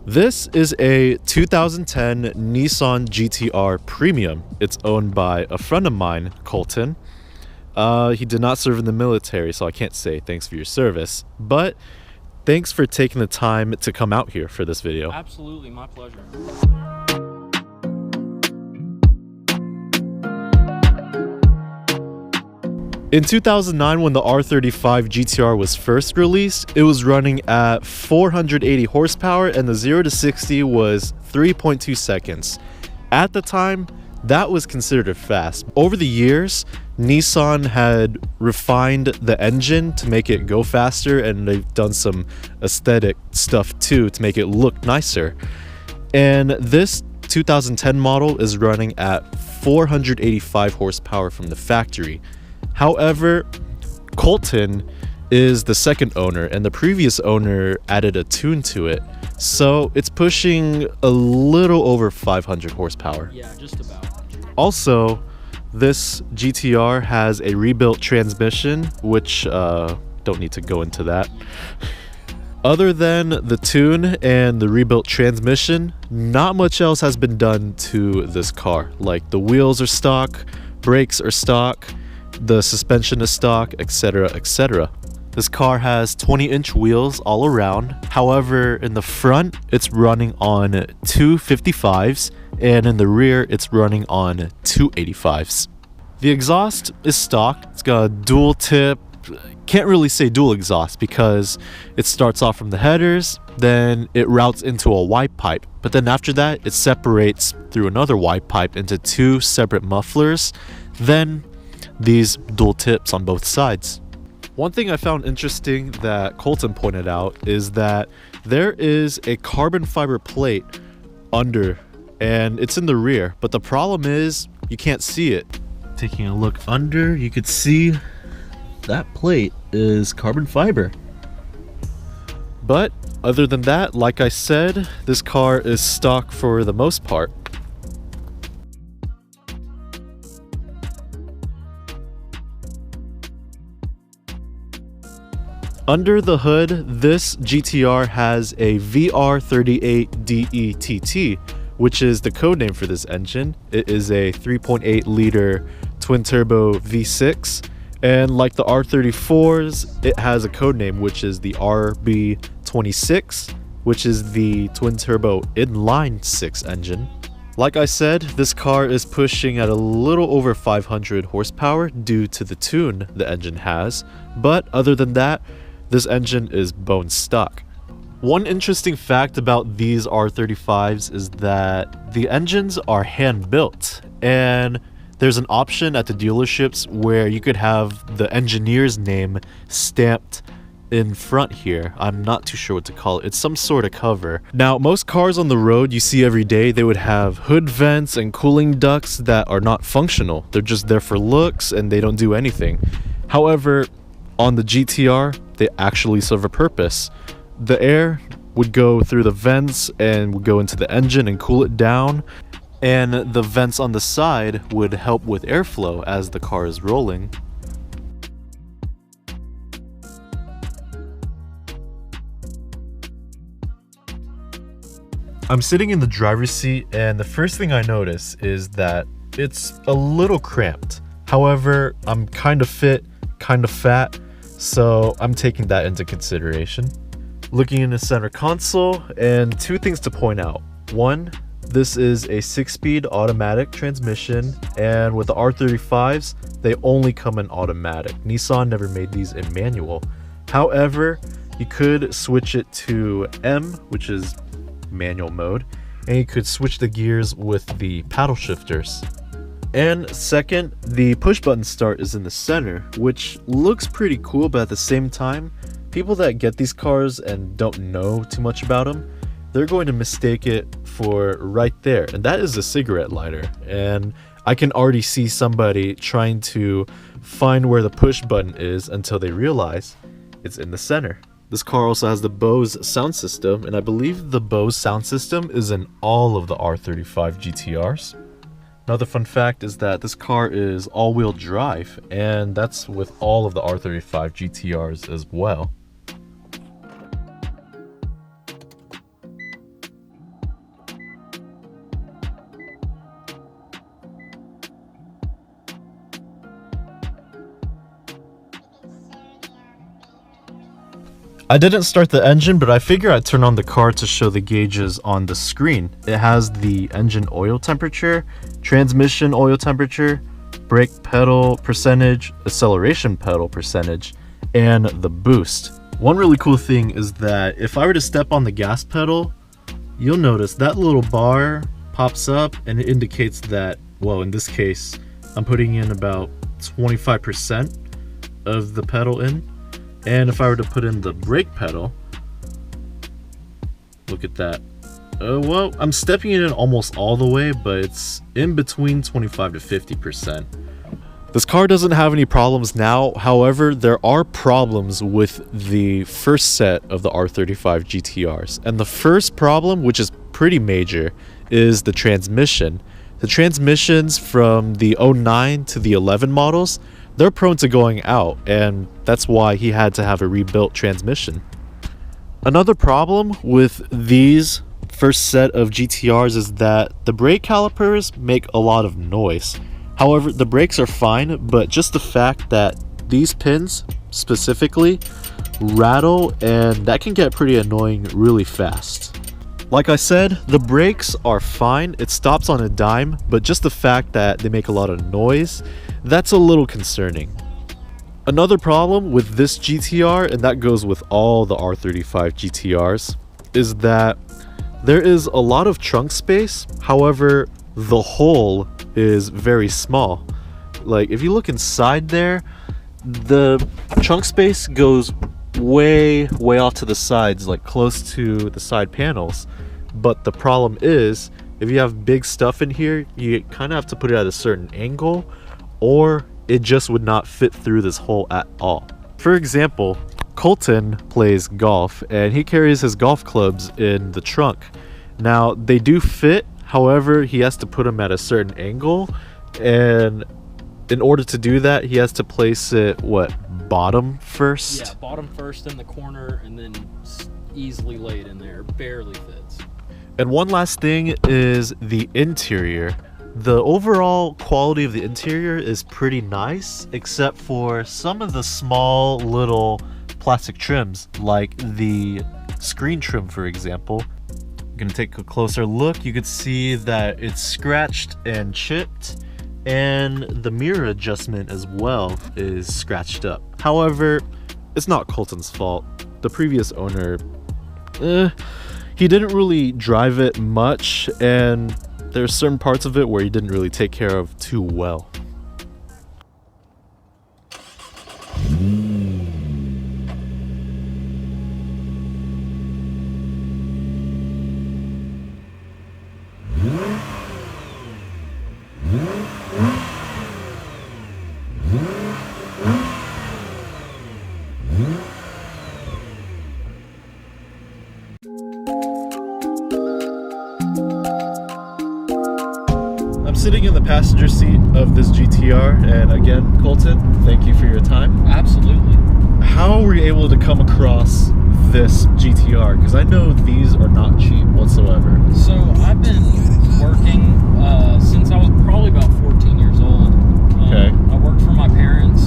This is a 2010 Nissan GTR Premium. It's owned by a friend of mine, Colton. He did not serve in the military, so I can't say thanks for your service, but thanks for taking the time to come out here for this video. Absolutely, my pleasure. In 2009, when the R35 GTR was first released, it was running at 480 horsepower and the 0 to 60 was 3.2 seconds. At the time, that was considered fast. Over the years, Nissan had refined the engine to make it go faster, and they've done some aesthetic stuff too to make it look nicer. And this 2010 model is running at 485 horsepower from the factory. However, Colton is the second owner, and the previous owner added a tune to it, so it's pushing a little over 500 horsepower. Yeah, just about. Also, this GTR has a rebuilt transmission, which don't need to go into that. Other than the tune and the rebuilt transmission, not much else has been done to this car. Like, the wheels are stock, brakes are stock, the suspension is stock, etc, etc. This car has 20-inch wheels all around. However, in the front, it's running on 255s, and in the rear, it's running on 285s. The exhaust is stock. It's got a dual tip. Can't really say dual exhaust because it starts off from the headers, then it routes into a wide pipe, but then after that, it separates through another wide pipe into two separate mufflers, then these dual tips on both sides. One thing I found interesting that Colton pointed out is that there is a carbon fiber plate under, and it's in the rear, but the problem is you can't see it. Taking a look under, you could see that plate is carbon fiber. But other than that, like I said, this car is stock for the most part. Under the hood, this GTR has a VR38DETT, which is the codename for this engine. It is a 3.8 liter twin turbo V6, and like the R34s, it has a codename which is the RB26, which is the twin turbo inline 6 engine. Like I said, this car is pushing at a little over 500 horsepower due to the tune the engine has, but other than that, this engine is bone stock. One interesting fact about these R35s is that the engines are hand built, and there's an option at the dealerships where you could have the engineer's name stamped in front here. I'm not too sure what to call it. It's some sort of cover. Now, most cars on the road you see every day, they would have hood vents and cooling ducts that are not functional. They're just there for looks and they don't do anything. However, on the GTR, they actually serve a purpose. The air would go through the vents and would go into the engine and cool it down, and the vents on the side would help with airflow as the car is rolling. I'm sitting in the driver's seat, and the first thing I notice is that it's a little cramped. However, I'm kind of fit, kind of fat, so I'm taking that into consideration. Looking in the center console, and two things to point out. One, this is a 6-speed automatic transmission, and with the R35s, they only come in automatic. Nissan never made these in manual. However, you could switch it to M, which is manual mode, and you could switch the gears with the paddle shifters. And second, the push button start is in the center, which looks pretty cool, but at the same time, people that get these cars and don't know too much about them, they're going to mistake it for right there, and that is a cigarette lighter. And I can already see somebody trying to find where the push button is until they realize it's in the center. This car also has the Bose sound system, and I believe the Bose sound system is in all of the R35 GTRs. Another fun fact is that this car is all-wheel drive, and that's with all of the R35 GTRs as well. I didn't start the engine, but I figure I'd turn on the car to show the gauges on the screen. It has the engine oil temperature, transmission oil temperature, brake pedal percentage, acceleration pedal percentage, and the boost. One really cool thing is that if I were to step on the gas pedal, you'll notice that little bar pops up and it indicates that, well, in this case, I'm putting in about 25% of the pedal in. And if I were to put in the brake pedal, look at that. Well, I'm stepping it in almost all the way, but it's in between 25 to 50%. This car doesn't have any problems now. However, there are problems with the first set of the R35 GTRs. And the first problem, which is pretty major, is the transmission. The transmissions from the 09 to the 11 models, they're prone to going out, and that's why he had to have a rebuilt transmission. Another problem with these first set of GTRs is that the brake calipers make a lot of noise. However, the brakes are fine, but just the fact that these pins specifically rattle, and that can get pretty annoying really fast. Like I said, the brakes are fine, it stops on a dime, but just the fact that they make a lot of noise, that's a little concerning. Another problem with this GTR, and that goes with all the R35 GTRs, is that there is a lot of trunk space. However, the hole is very small. Like, if you look inside there, the trunk space goes way off to the sides, like close to the side panels. But the problem is, if you have big stuff in here, you kind of have to put it at a certain angle, or it just would not fit through this hole at all. For example, Colton plays golf and he carries his golf clubs in the trunk. Now, they do fit, however, he has to put them at a certain angle, and in order to do that, he has to place it, bottom first? Yeah, bottom first in the corner, and then easily laid in there, barely fits. And one last thing is the interior. The overall quality of the interior is pretty nice, except for some of the small little plastic trims, like the screen trim, for example. Gonna take a closer look. You could see that it's scratched and chipped, and the mirror adjustment as well is scratched up. However, it's not Colton's fault. The previous owner, he didn't really drive it much, and there's certain parts of it where he didn't really take care of too well. I'm sitting in the passenger seat of this GTR, and again, Colton, thank you for your time. Absolutely. How were you able to come across this GTR? Because I know these are not cheap whatsoever. So I've been working since I was probably about 14 years old. Okay. I worked for my parents,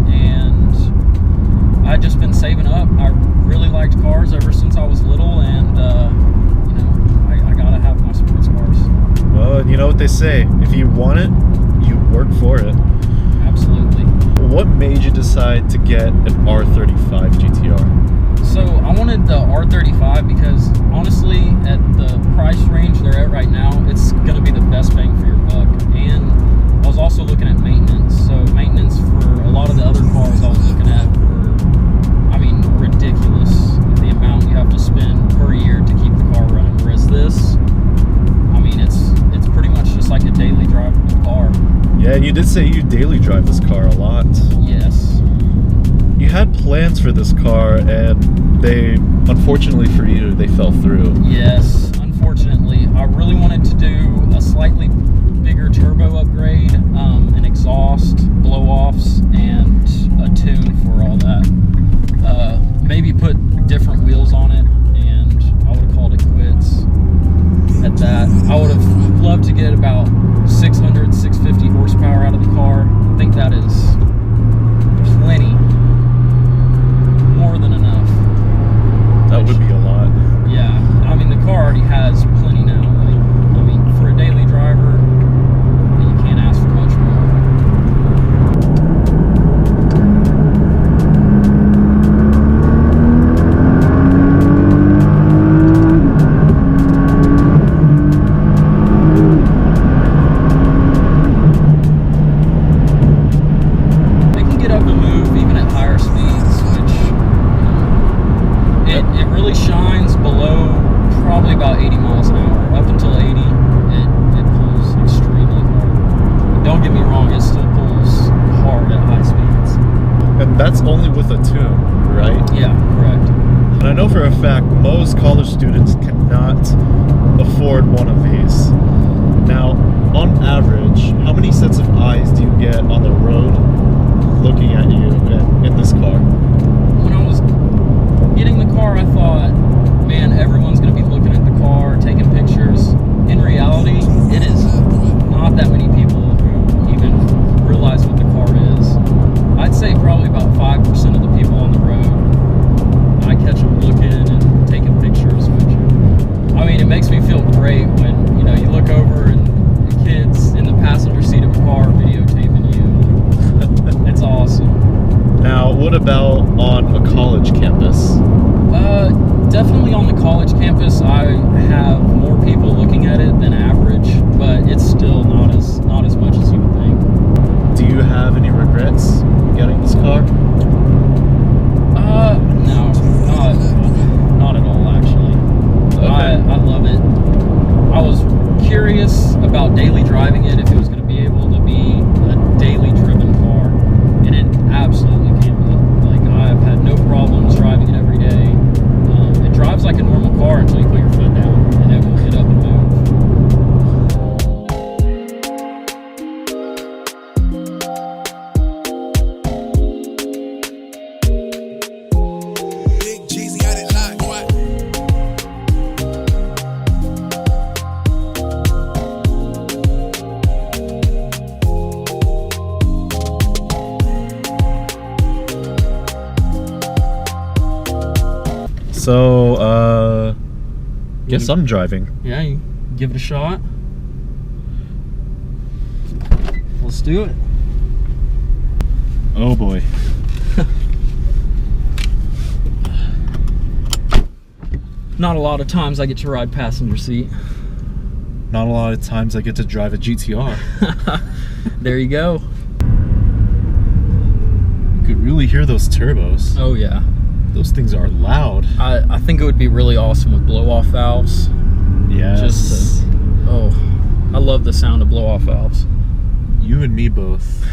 and I'd just been saving up. I really liked cars ever since I was little, and I gotta have my sports cars. Well, you know what they say, if you want it, you work for it. Absolutely. What made you decide to get an R35 GTR? So I wanted the R35 because honestly, at the price range they're at right now, it's going to be the best bang for your buck. And I was also looking at maintenance. So maintenance for a lot of the other cars I was looking at were, ridiculous. The amount you have to spend per year to keep the car running. Whereas this, it's pretty much just like a daily drivable car. Yeah, and you did say you daily drive this car a lot. Yes. You had plans for this car, and they, unfortunately for you, they fell through. Yes, unfortunately. I really wanted to do a slightly bigger turbo upgrade, an exhaust, blow-offs, and a tune for all that. Maybe put different wheels on it, and I would have called it quits at that. I would have loved to get about 600, 650 horsepower out of the car. I think that is plenty. below probably about 80 miles an hour. Up until 80, it pulls extremely hard. But don't get me wrong, it still pulls hard at high speeds. And that's only with a tune, right? Yeah, correct. And I know for a fact most college students cannot afford one of these. Now, on average, how many sets of eyes do you get on the road looking at you in this car? When I was getting the car, I thought, man, everyone's going to be looking at the car, taking pictures. In reality, it is not that many people who even realize what the car is. I'd say probably about 5% of the people on the road, I catch them looking and taking pictures, which, I mean, it makes me feel great when, you know, you look over and the kids in the passenger seat of a car videotaping you. It's awesome. Now, what about on a college campus? Definitely on the college campus, I have more people looking at it than average, but it's still not as much as you would think. Do you have any regrets getting this car? No, not at all, actually. Okay. I love it. I was curious about daily driving it, if it was going to be able to be a daily driven car, and it absolutely can be. Like, I've had no problems driving it every day. It drives like a normal car until you put your foot down, and it will get up and move. So, guess I'm driving. Yeah, you give it a shot. Let's do it. Oh boy. Not a lot of times I get to ride passenger seat. Not a lot of times I get to drive a GTR. There you go. You could really hear those turbos. Oh yeah. Those things are loud. I think it would be really awesome with blow-off valves. Yes. I love the sound of blow-off valves. You and me both.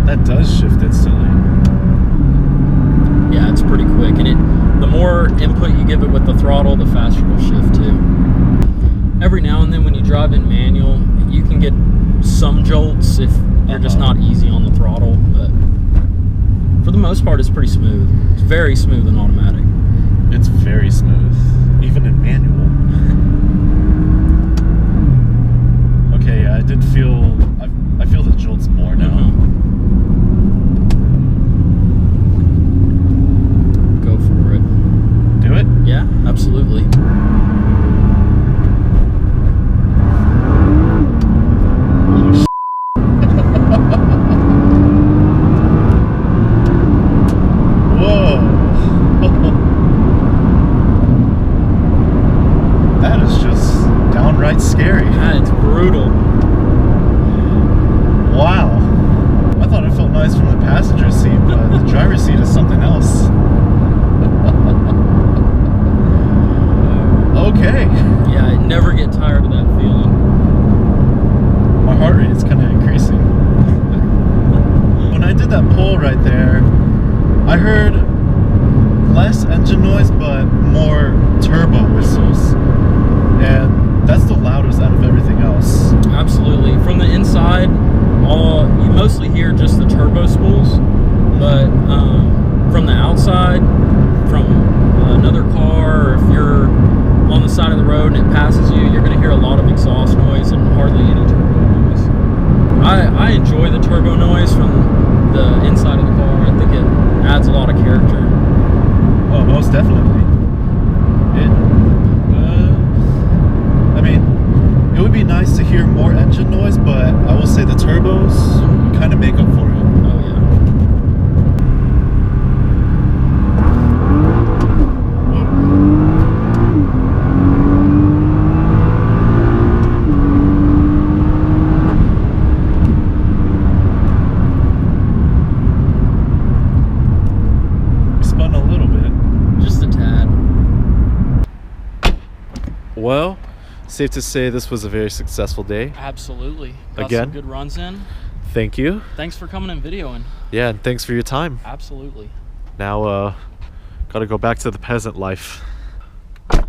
That does shift instantly. Yeah, it's pretty quick, and the more input you give it with the throttle, the faster it'll shift too. Every now and then when you drive in manual, you can get some jolts if you're just not easy on the throttle, but for the most part it's pretty smooth. It's very smooth and automatic. It's very smooth, even in manual. Okay, yeah, I did feel, I feel the jolts more now. Go for it. Do it? Yeah, absolutely. Scary. Yeah, it's brutal. Wow. I thought it felt nice from the passenger seat, but the driver's seat is something else. Okay. Yeah, I never get tired of that feeling. My heart rate is kind of increasing. When I did that pull right there, I heard less engine noise, but more turbo whistles. And that's the loudest out of everything else. Absolutely. From the inside, you mostly hear just the turbo spools, but from the outside, from another car, or if you're on the side of the road and it passes you, you're going to hear a lot of exhaust noise and hardly any turbo noise. I enjoy the turbo noise from the inside of the car. I think it adds a lot of character. Oh, most definitely. It would be nice to hear more engine noise, but I will say the turbos kind of make up for it. Oh yeah. safe to say this was a very successful day. Absolutely. Got Again? some good runs in. Thank you. Thanks for coming and videoing. Yeah, and thanks for your time. Absolutely. Now, gotta go back to the peasant life.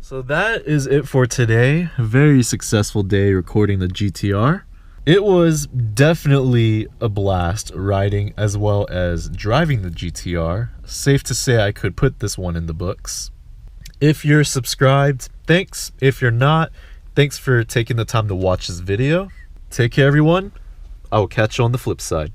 So that is it for today. A very successful day recording the GTR. It was definitely a blast riding as well as driving the GTR. Safe to say I could put this one in the books. If you're subscribed, thanks. If you're not, thanks for taking the time to watch this video. Take care, everyone. I will catch you on the flip side.